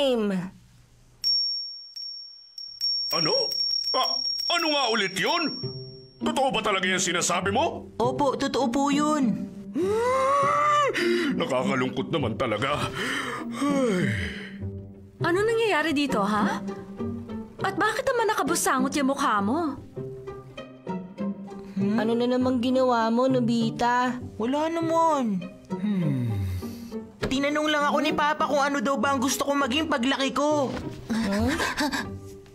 time. Ano? Ano nga ulit yun? Totoo ba talaga yung sinasabi mo? Opo, totoo po yun. Nakakalungkot naman talaga. Ay. Ano nangyayari dito, ha? At bakit naman nakabusangot yung mukha mo? Ano na namang ginawa mo, Nobita? Wala naman. Tinanong lang ako ni Papa kung ano daw ba ang gusto kong maging paglaki ko.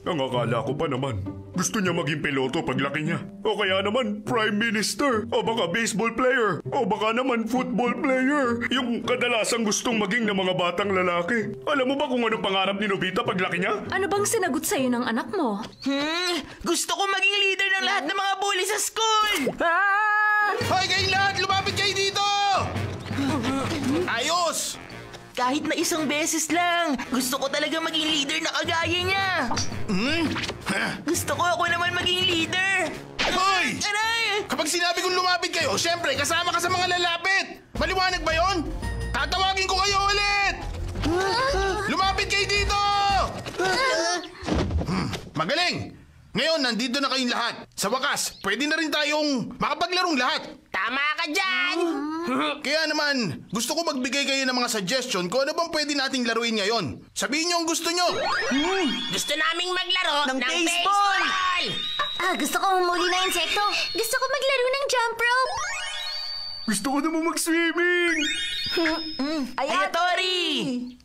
Ang akala ko pa naman, gusto niya maging piloto paglaki niya. O kaya naman, Prime Minister. O baka baseball player. O baka naman football player. Yung kadalasang gustong maging ng mga batang lalaki. Alam mo ba kung ano pangarap ni Nobita paglaki niya? Ano bang sinagot sa'yo ng anak mo? Gusto ko maging leader ng lahat ng mga bully sa school! Hoy, kayong lahat! Lumapit kayo dito! Ayos! Kahit na isang beses lang, gusto ko talaga maging leader na kagaya niya. Gusto ko ako naman maging leader. Hoy! Aray! Kapag sinabi kong lumapit kayo, syempre, kasama ka sa mga lalapit! Maliwanag ba yon? Tatawagin ko kayo ulit! Lumapit kayo dito! Magaling! Ngayon, nandito na kayong lahat. Sa wakas, pwede na rin tayong makapaglarong lahat. Tama ka dyan! Kaya naman, gusto ko magbigay kayo ng mga suggestion kung ano bang pwede nating laruin ngayon. Sabihin niyo ang gusto niyo. Gusto naming maglaro ng baseball! Gusto ko humuli na insekto. Gusto ko maglaro ng jump rope. Gusto ko naman mag-swimming! Ayatori!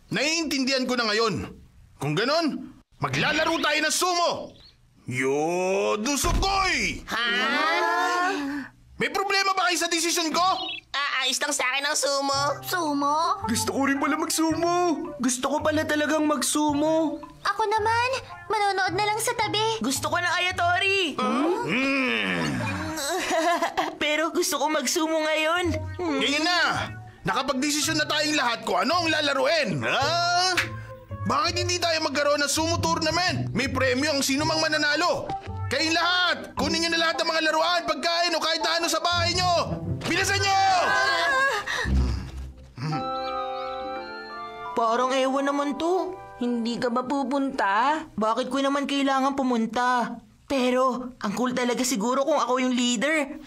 Naiintindihan ko na ngayon. Kung ganon, maglalaro tayo ng sumo. Yodusukoy! May problema ba kayo sa desisyon ko? Ayos lang sa akin ang sumo. Sumo? Gusto ko rin pala mag-sumo! Gusto ko pala talagang magsumo. Ako naman. Manonood na lang sa tabi. Gusto ko ng ayatori. Pero gusto ko magsumo ngayon. Ganyan na! Nakapag-desisyon na tayong lahat kung ano ang lalaruin. Bakit hindi tayo magkaroon ng sumo tournament? May premyo ang sino mang mananalo. Kayong lahat, kunin nyo na lahat ng mga laruan, pagkain o kahit ano sa bahay nyo. Bilisan nyo! Parang ewan naman to. Hindi ka ba pupunta? Bakit ko naman kailangan pumunta? Pero, ang cool talaga siguro kung ako yung leader.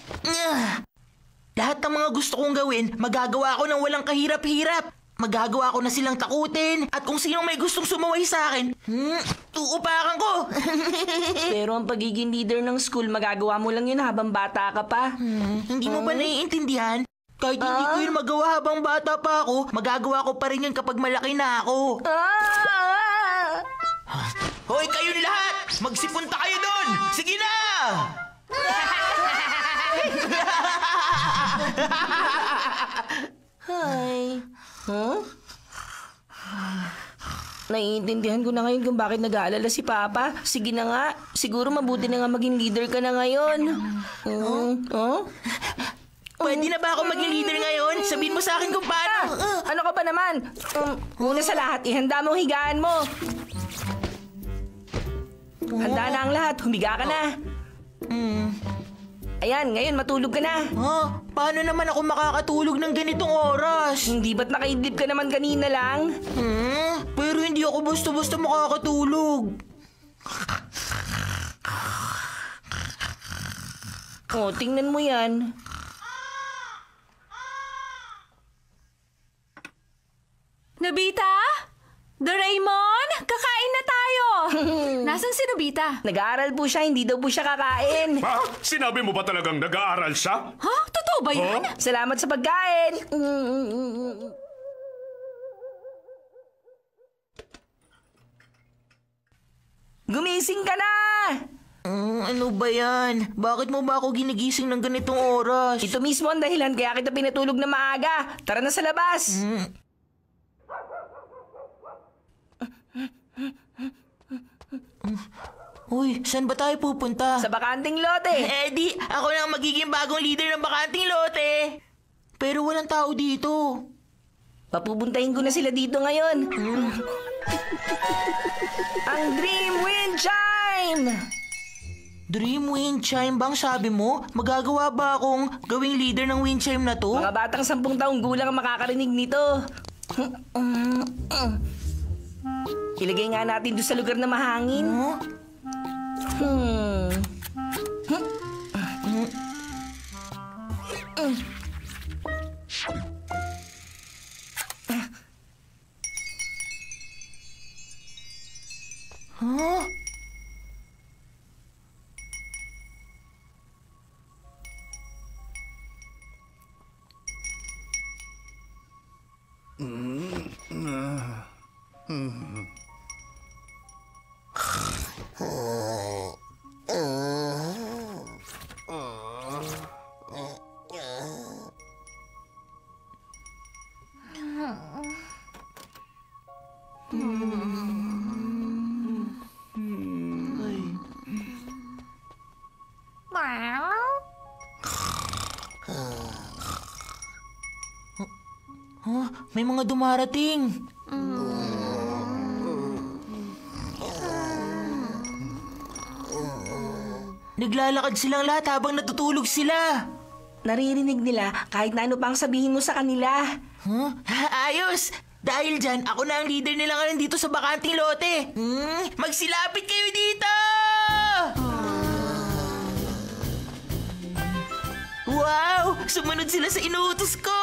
Lahat ng mga gusto kong gawin, magagawa ko ng walang kahirap-hirap. Magagawa ko na silang takutin at kung sino may gustong sumaway sa akin, uupakan ko. Pero ang pagiging leader ng school, magagawa mo lang yun habang bata ka pa. Hindi mo ba naiintindihan? Kahit hindi ko yun magawa habang bata pa ako, magagawa ko pa rin yun kapag malaki na ako. Hoy, kayong lahat! Magsipunta kayo doon! Sige na! Hi. Naiintindihan ko na ngayon kung bakit nag-aalala si Papa. Sige na nga. Siguro mabuti na nga maging leader ka na ngayon. Pwede na ba ako maging leader ngayon? Sabihin mo sa akin kung paano. Ano ka ba naman? Una sa lahat, ihanda mo ang higaan mo. Handa na ang lahat. Humiga ka na. Ayan, ngayon matulog ka na. Paano naman ako makakatulog ng ganitong oras? Hindi ba't nakaidlip ka naman kanina lang? Pero hindi ako basta-basta makakatulog. Tingnan mo yan. Nobita? Doraemon? Kakain na tayo! Nasaan si Nobita? Nag-aaral po siya, hindi daw po siya kakain. Ha? Sinabi mo ba talagang nag-aaral siya? Ha? Totoo ba yan? Salamat sa pagkain. Gumising ka na! Ano ba yan? Bakit mo ba ako ginigising ng ganitong oras? Ito mismo ang dahilan kaya kita pinatulog na maaga. Tara na sa labas. Uy, saan ba tayo pupunta? Sa bakanting lote. Di, ako na ang magiging bagong leader ng bakanting lote. Pero walang tao dito. Papupuntahin ko na sila dito ngayon. Ang Dream Wind Chime! Dream Wind Chime bang sabi mo? Magagawa ba akong gawing leader ng Wind Chime na to? Mga batang 10 taong gulang ang makakarinig nito. Ilagay nga natin doon sa lugar na mahangin. Huh? Huh? Huh? May mga dumarating. Naglalakad silang lahat habang natutulog sila. Naririnig nila kahit na ano pang sabihin mo sa kanila. Huh? Ayos! Dahil dyan, ako na ang leader nila ngayon dito sa bakanting lote. Magsilapit kayo dito! Wow! Sumunod sila sa inuutos ko!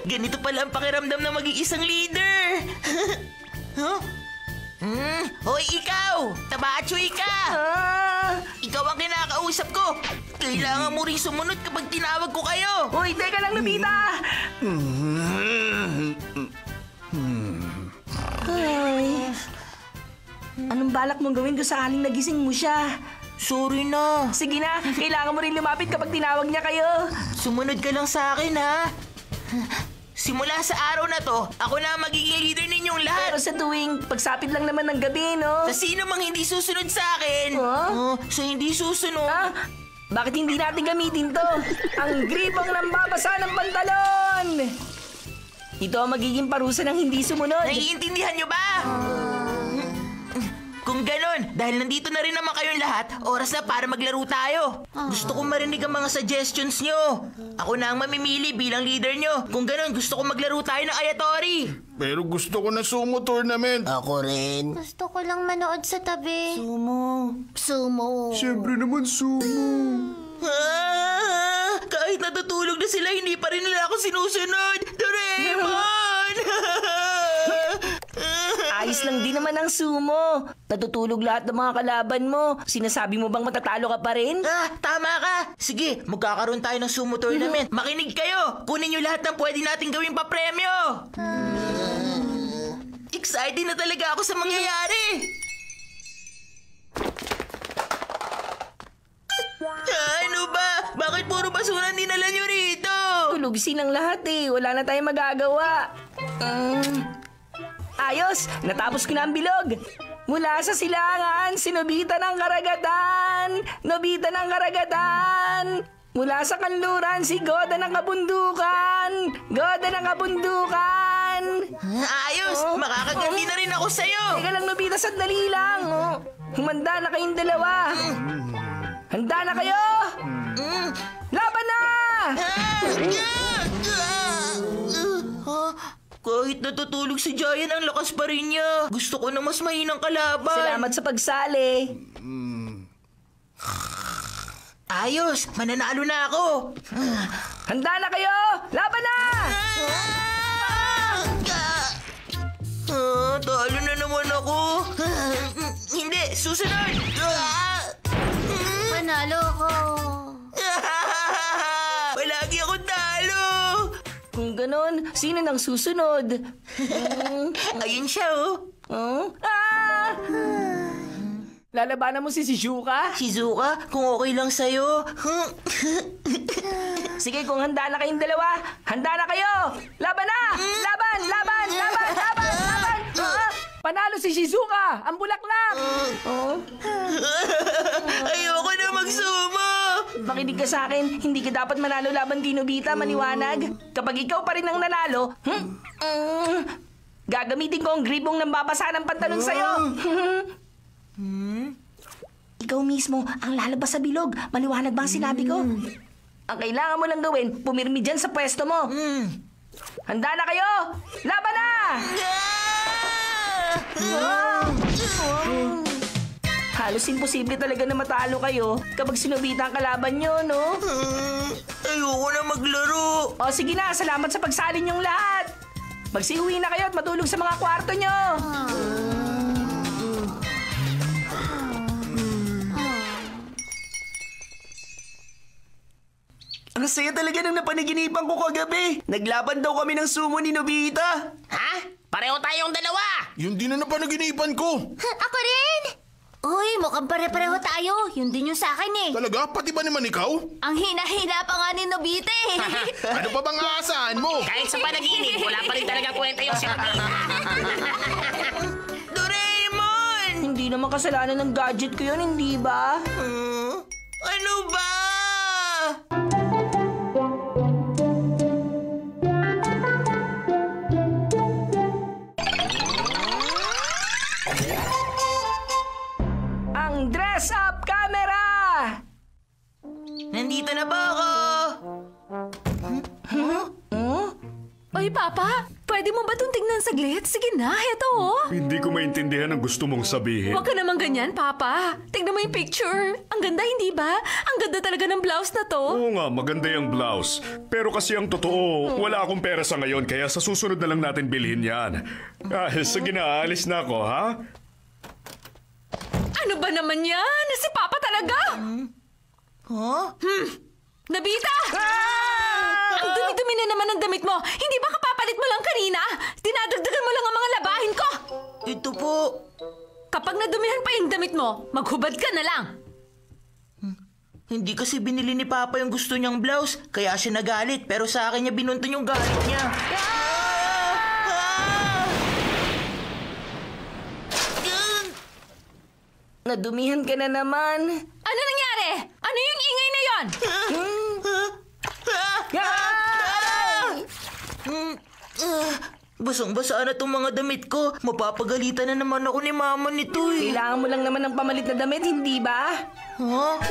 Ganito pala ang pakiramdam na maging isang leader! Huh? Hoy, ikaw! Tabachoy ka! Ikaw ang kinakausap ko! Kailangan mo rin sumunod kapag tinawag ko kayo! Uy, teka lang, Nobita! Ay. Anong balak mong gawin kung sakaling nagising mo siya? Sorry na. Sige na, kailangan mo rin lumapit kapag tinawag niya kayo. Sumunod ka lang sa akin, ha? Simula sa araw na to, ako na ang magiging leader ninyong lahat. Pero sa tuwing pagsapit lang naman ng gabi, no? Sa sino mang hindi susunod sa akin? Huh? Sa hindi susunod? Ha? Bakit hindi natin gamitin to? Ang gripong nambabasa ng pantalon! Ito ang magiging parusa ng hindi sumunod. Naiintindihan nyo ba? Kung ganon, dahil nandito na rin naman kayong lahat, oras na para maglaro tayo. Gusto kong marinig ang mga suggestions nyo. Ako na ang mamimili bilang leader nyo. Kung ganon, gusto kong maglaro tayo ng Ayatori. Pero gusto ko na sumo tournament. Ako rin. Gusto ko lang manood sa tabi. Sumo. Siyempre naman sumo. Kahit natutulog na sila, hindi pa rin nila ako sinusunod. Doraemon! Ayos lang din naman ang sumo. Natutulog lahat ng mga kalaban mo. Sinasabi mo bang matatalo ka pa rin? Tama ka. Sige, magkakaroon tayo ng sumo tournament. Makinig kayo. Kunin nyo lahat ng pwede nating gawing papremyo. Excited na talaga ako sa mangyayari. Ano ba? Bakit puro basura dinala nyo rito? Tulog silang lahat eh. Wala na tayong magagawa. Ayos! Natapos ko na ang bilog. Mula sa silangan, si Nobita ng Karagatan! Nobita ng Karagatan! Mula sa kanluran, si Goda ng Kabundukan! Goda ng Kabundukan! Ayos! Makakaganti na rin ako sa'yo. Teka lang, Nobita, sandali lang. Humanda na kayong dalawa. Handa na kayo? Laban na! Kahit natutulog si Giant, ang lakas pa rin niya. Gusto ko na mas mahinang kalaban. Salamat sa pagsali. Ayos! Mananalo na ako! Handa na kayo! Laban na! Talo na naman ako. Hindi! Susunod! Panalo ako. Palagi akong talo! Kung ganon, sino nang susunod? Ayun siya, oh. Lalabanan mo si Shizuka? Shizuka, kung okay lang sa'yo. Sige, kung handa na kayong dalawa, handa na kayo! Laban na! Laban! Laban! Laban! Laban! Laban! Panalo si Shizuka! Ang bulaklak! Ayoko na magsumo! Makinig ka sa akin, hindi ka dapat manalo laban kay Nobita, maniwanag. Kapag ikaw pa rin ang nanalo, gagamitin ko ang gripong nambabasa ng pantalon sa'yo. Ikaw mismo ang lalabas sa bilog. Maliwanag ba ang sinabi ko? Ang kailangan mo lang gawin, pumirmi dyan sa pwesto mo. Handa na kayo? Laban na! Halos imposible talaga na matalo kayo kapag sinubita ang kalaban nyo, no? Ayoko na maglaro. O sige na, salamat sa pagsali niyong lahat. Magsiuwi na kayo at matulog sa mga kwarto nyo. Ang saya talaga ng napanaginipan ko kagabi. Naglaban daw kami ng sumo ni Nobita. Ha? Pareho tayong dalawa! Yun din na napanaginipan ko. Ako rin! Uy, mukhang pare-pareho tayo. Yun din yung sa akin eh. Talaga? Pati ba naman ikaw? Ang hina-hina pa nga ni Nobita eh. Ano pa bang aasahan mo? Kahit sa panaginip, wala pa rin talaga kwenta yung sinabita. Doraemon! Hindi naman kasalanan ng gadget ko yun, hindi ba? Ano ba? Ang dress-up camera! Nandito na ba ako? Oy, Papa, pwede mo ba itong tignan saglit? Sige na, heto oh. Hindi ko maintindihan ang gusto mong sabihin. Huwag ka naman ganyan, Papa. Tignan mo yung picture. Ang ganda, hindi ba? Ang ganda talaga ng blouse na to. Oo nga, maganda yung blouse. Pero kasi ang totoo, wala akong pera sa ngayon kaya sa susunod na lang natin bilhin yan. Sige na, alis na ako, ha? Ano ba naman yan? Si Papa talaga! Huh? Nabita! Ang dumi-dumi na naman ang damit mo. Hindi ba kapapalit mo lang kanina? Dinadagdagan mo lang ang mga labahin ko. Ito po. Kapag nadumihan pa yung damit mo, maghubad ka na lang. Hindi kasi binili ni Papa yung gusto niyang blouse, kaya siya nagalit. Pero sa akin niya binunton yung galit niya. Nadumihan ka na naman. Ano nangyari? Ano yung ingay na yon? Basang-basa na tong mga damit ko. Mapapagalitan na naman ako ni Mama nito eh. Kailangan mo lang naman ng pamalit na damit, hindi ba? Huh?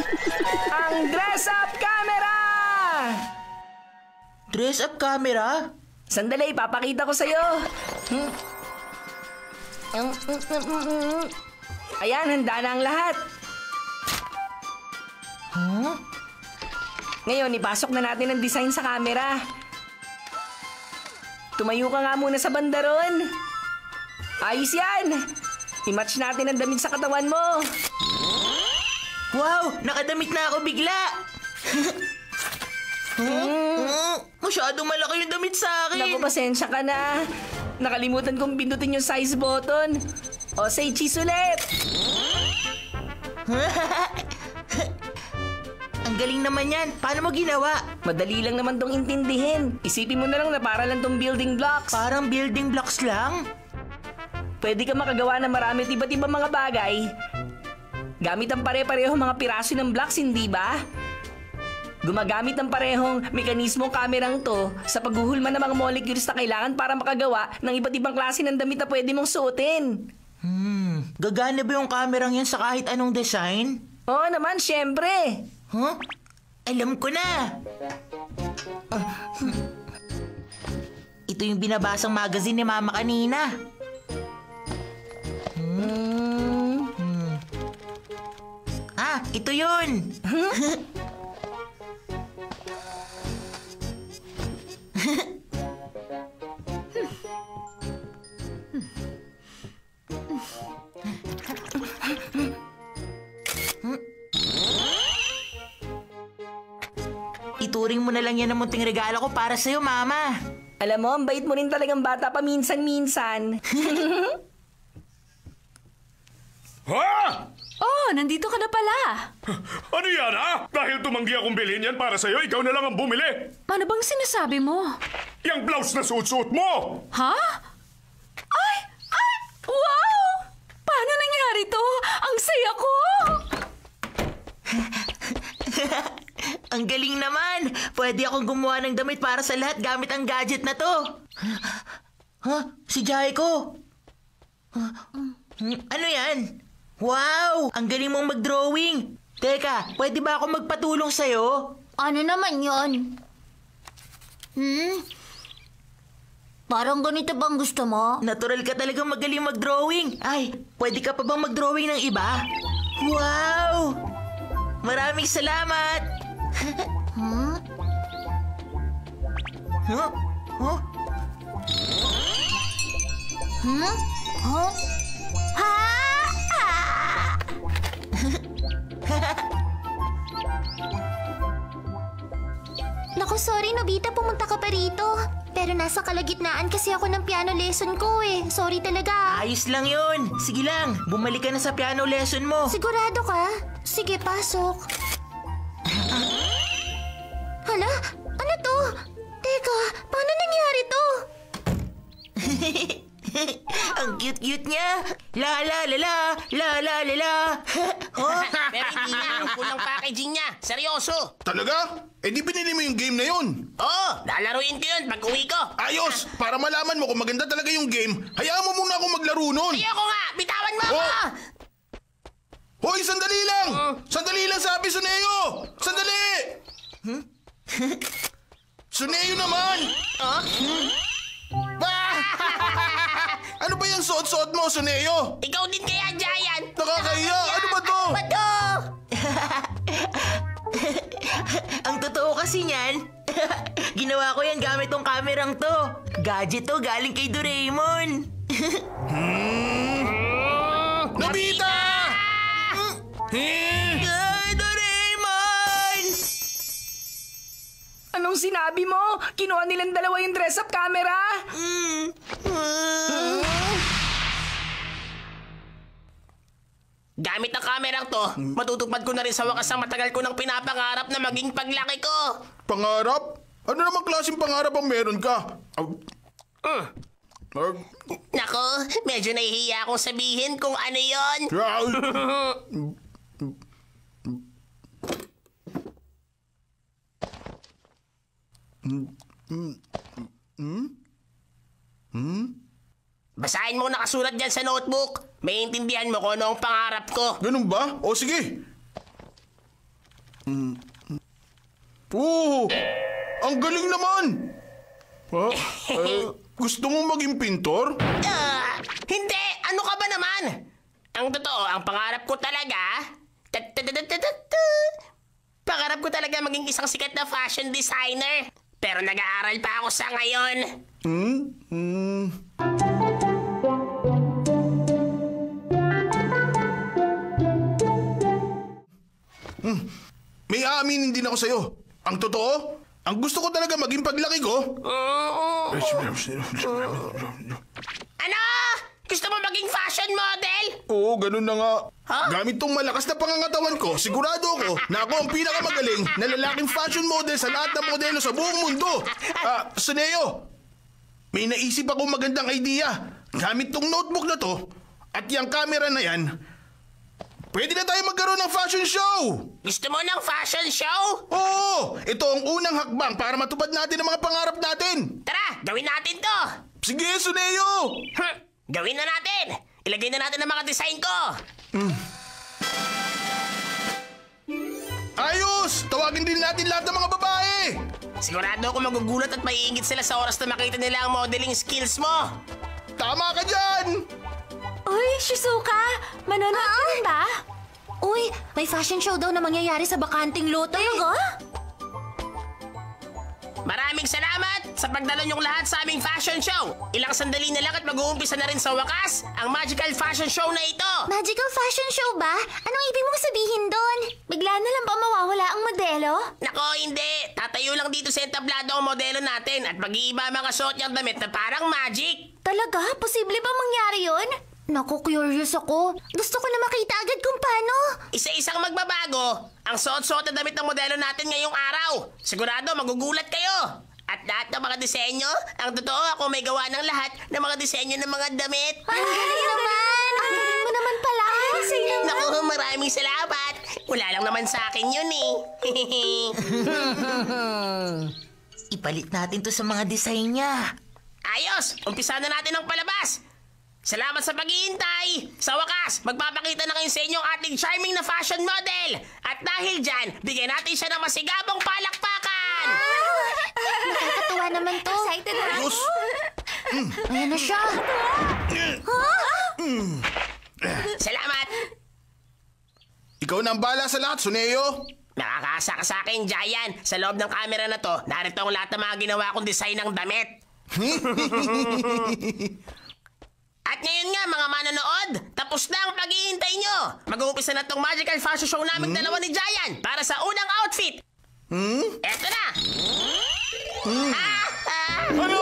Ang dress-up camera! Dress-up camera? Sandali, ipapakita ko sa'yo. Ayan, handa na ang lahat. Ngayon, ipasok na natin ang design sa camera. Tumayo ka nga muna sa banda ron. Ayos yan! I-match natin ang damit sa katawan mo. Wow! Nakadamit na ako bigla! Masyadong malaki yung damit sa akin. Naku, pasensya ka na. Nakalimutan kong pindutin yung size button. O, say cheese ulit. Ang galing naman yan. Paano mo ginawa? Madali lang naman tong intindihin. Isipin mo na lang na para lang tong building blocks. Parang building blocks lang? Pwede ka makagawa ng marami at iba't ibang mga bagay. Gamit ang pare-pareho mga piraso ng blocks, hindi ba? Gumagamit ng parehong mekanismo kamerang to sa paghuhulma ng mga molecules na kailangan para makagawa ng iba't ibang klase ng damit na pwede mong suotin. Gagana ba yung kamerang yan sa kahit anong design? Oo naman, syempre. Huh? Alam ko na! Ito yung binabasang magazine ni Mama kanina. Ito yun! Ituring mo na lang yan ang munting regalo ko para sa'yo, Mama. Alam mo, ang bait mo rin talagang bata pa minsan-minsan. Ha? Oh, nandito ka na pala. Ano yan, ha? Dahil tumanggi akong bilhin yan para sa'yo, ikaw na lang ang bumili. Ano bang sinasabi mo? Yang blouse na suot-suot mo! Ha? Ay! Ay! Wow! Paano nangyari to? Ang saya ko! Ang galing naman! Pwede akong gumawa ng damit para sa lahat gamit ang gadget na to. Si Jaiko! Ano yan? Wow! Ang galing mong mag-drawing! Teka, pwede ba ako magpatulong sa'yo? Ano naman yon? Parang ganito bang gusto mo? Natural ka talagang magaling mag-drawing. Ay, pwede ka pa bang mag-drawing ng iba? Wow! Maraming salamat! Hmm? Huh? Huh? Hmm? Huh? Ha? Naku, sorry Nobita, pumunta ka pa rito. Pero nasa kalagitnaan kasi ako ng piano lesson ko eh. Sorry talaga. Ayos lang yun. Sige lang, bumalik ka na sa piano lesson mo. Sigurado ka? Sige, pasok. Hala? Ano to? Teka, paano nangyari to? Ang cute-cute niya. La la la la, la la la la. Oh, Pero hindi na. Kulang packaging niya. Seryoso. Talaga? Eh di binili mo yung game na yun. Oo, lalaruin ko yun pag uwi ko. Ayos! Para malaman mo kung maganda talaga yung game, hayaan mo muna ako maglaro nun. Ayoko nga. Bitawan mo ako. Oh! Hoy, sandali lang! Sandali lang, sabi Suneo! Sandali! Suneo naman! Ano ba yung suot-suot mo, Suneo? Ikaw din kaya, Giant. Nakakahiya! Ano ba to? Bato! ang totoo kasi niyan, ginawa ko yan gamit tong kamerang to. Gadget to galing kay Doraemon. Nobita! Ay, Doraemon! Anong sinabi mo? Kinuha nilang dalawa yung dress-up camera? Gamit ang kamerang to, matutupad ko na rin sa wakas ang matagal ko nang pinapangarap na maging paglaki ko. Pangarap? Ano namang klaseng pangarap ang meron ka? Nako, medyo nahihiya akong sabihin kung ano yon. Basahin mo nakasulat dyan sa notebook. Maintindihan mo kung ano ang pangarap ko. Ganun ba? O sige. Oh, ang galing naman. Gusto mong maging pintor? Hindi! Ano ka ba naman? Ang totoo, ang pangarap ko talaga... Pangarap ko talaga maging isang sikat na fashion designer. Pero nag-aaral pa ako sa ngayon. May aaminin din ako sa'yo. Ang totoo, ang gusto ko talaga maging paglaki ko. Ano? Gusto mo maging fashion model? Oo, ganun na nga. Ha? Gamit tong malakas na pangangatawan ko, sigurado ako na ako ang pinakamagaling na lalaking fashion model sa lahat ng modelo sa buong mundo. Suneo, may naisip akong magandang idea. Gamit tong notebook na to at yung camera na yan, pwede na tayo magkaroon ng fashion show! Gusto mo ng fashion show? Oo! Ito ang unang hakbang para matupad natin ang mga pangarap natin! Tara, gawin natin to! Sige, Suneo! Gawin na natin! Ilagay na natin ang mga design ko! Ayos! Tawagin din natin lahat ng mga babae! Sigurado ako magugulat at maiingit sila sa oras na makita nila ang modeling skills mo! Tama ka dyan! Uy, Shizuka! Manonood ka rin ba? Uy, may fashion show daw na mangyayari sa bakanting lote. Talaga? Maraming salamat sa pagdalo niyong lahat sa aming fashion show! Ilang sandali na lang at mag-uumpisa na rin sa wakas ang magical fashion show na ito! Magical fashion show ba? Anong ibig mong sabihin doon? Bigla na lang ba mawawala ang modelo? Nako, hindi! Tatayo lang dito sa entablado ang modelo natin at mag-iiba ang mga suot niyang damit na parang magic! Talaga? Posible ba mangyari yun? Naku, curious ako. Gusto ko na makita agad kung paano. Isa-isang magbabago ang suot-suot na damit ng modelo natin ngayong araw. Sigurado magugulat kayo. At lahat ng mga disenyo, ang totoo ako may gawa ng lahat ng mga disenyo ng mga damit. Ang galing naman! Ang galing mo naman pala! Naku, maraming salamat. Wala lang naman sa akin yun eh. Ipalit natin to sa mga design niya. Ayos, umpisa na natin ang palabas. Salamat sa paghihintay! Sa wakas, magpapakita na kayo sa inyong ating charming na fashion model! At dahil dyan, bigyan natin siya ng masigabong palakpakan! Nakakatuwa naman to. Excited na Ayos! ako. Ayan na siya. Salamat! Ikaw na ang bala sa lahat, Suneo. Nakakaasa ka sa akin, Giant. Sa loob ng camera na to, narito ang lahat ng mga ginawa kong design ng damit. At ngayon nga, mga manonood, tapos na ang paghihintay nyo. Mag-uumpisa na tong magical fashion show naming dalawa ni Giant para sa unang outfit. Eto na! Ano?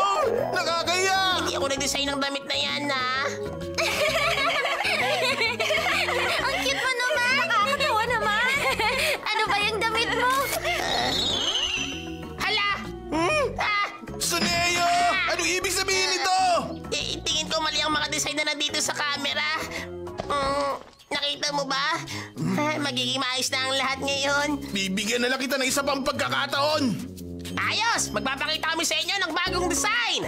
Nakakaya! Hindi ako nag-design ng damit na yan, ha? Ang cute mo naman. Nakakatawa naman. Ano ba yung damit mo? Hala! Suneo! Anong ibig sabihin nito? Tingin ko mali ang mga design na nandito sa camera. Nakita mo ba? Magiging maayos na ang lahat ngayon. Bibigyan na lang kita ng isa pang pagkakataon. Ayos! Magpapakita kami sa inyo ng bagong design!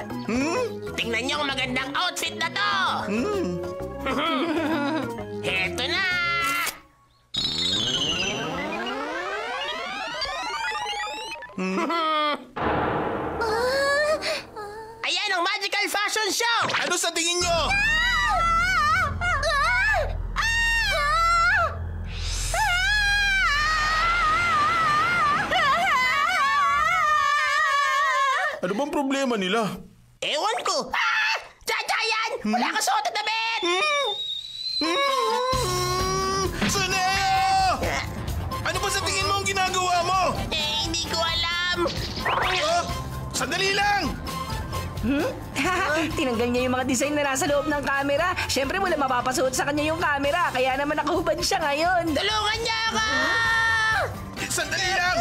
Tingnan niyo ang magandang outfit na to! Heto na! Ayan ang magical fashion show! Ano sa tingin nyo? Ano bang problema nila? Ewan ko! Giant! Wala ka suot at damit! Suneo! Ano ba sa tingin mo ang ginagawa mo? Hindi ko alam! Oh, sandali lang! Tinanggal niya yung mga design na nasa loob ng camera. Siyempre wala mapapasuot sa kanya yung camera. Kaya naman nakahubad siya ngayon. Tulungan niyo ako! Sandali lang!